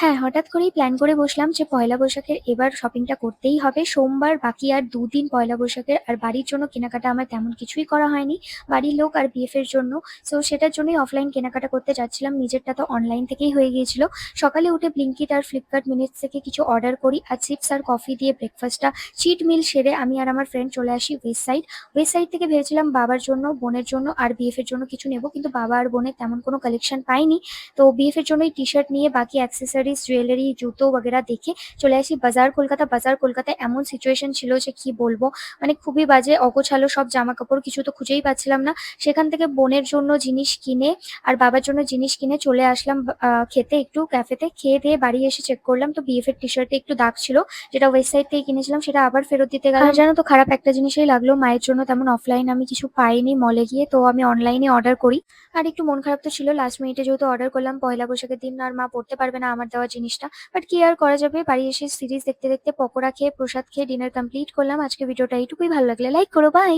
হ্যাঁ, হঠাৎ করেই প্ল্যান করে বসলাম যে পয়লা বৈশাখের এবার শপিংটা করতেই হবে। সোমবার বাকি আর ২ দিন পয়লা বৈশাখের। আর বাড়ির জন্য কেনাকাটা আমার তেমন কিছুই করা হয়নি। বাড়ির লোক আর বিএফ এর জন্য। সো সেটার জন্যই অফলাইন কেনাকাটা করতে যাচ্ছিলাম। নিজেরটা তো অনলাইন থেকেই হয়ে গিয়েছিল। সকালে উঠে ব্লিঙ্কিট আর ফ্লিপকার্ট মিনিটস থেকে কিছু অর্ডার করি। আর চিপস আর কফি দিয়ে ব্রেকফাস্টটা চিট মিল সেরে আমি আর আমার ফ্রেন্ড চলে আসি ওয়েস্ট সাইড। ওয়েস্ট সাইড থেকে ভেবেছিলাম বাবার জন্য, বোনের জন্য আর বিএফ এর জন্য কিছু নেব। কিন্তু বাবা আর বোনের তেমন কোনো কালেকশন পাইনি। তো বিএফ এর জন্যই টি-শার্ট নিয়ে বাকি অ্যাক্সেসরিজ, জুয়েলারি, জুতো বগেরা দেখে চলে আসি বাজার কলকাতা। বাজার কলকাতায় এমন সিচুয়েশন ছিল যে কি বলবো, মানে খুবই বাজে, অগোছালো সব জামাকাপড়, কিছু তো খুঁজেই পাচ্ছিলাম না। সেখান থেকে বোনের জন্য জিনিস কিনে আর বাবার জন্য জিনিস কিনে চলে আসলাম খেতে একটু ক্যাফেতে। খেয়ে দিয়ে বাড়ি এসে চেক করলাম তো বিএফ এর টি-শার্টে একটু দাগ ছিল, যেটা ওয়েবসাইট থেকে কিনেছিলাম সেটা আবার ফেরত দিতে গেলাম। আর জানো তো খারাপ একটা জিনিসই লাগলো, মায়ের জন্য তেমন অফলাইন আমি কিছু পাইনি মলে গিয়ে, তো আমি অনলাইনে অর্ডার করি। আর একটু মন খারাপ তো ছিল, লাস্ট মিনিটে যেহেতু অর্ডার করলাম পয়লা বৈশাখের দিন আর মা পড়তে পারবে না আমার দেওয়া জিনিসটা। বাট কি আর করা যাবে, বাড়ি এসে সিরিজ দেখতে দেখতে পকোড়া খেয়ে প্রসাদ খেয়ে ডিনার কমপ্লিট করলাম। আজকে ভিডিওটা এইটুকুই, ভালো লাগলে লাইক করো, বাই।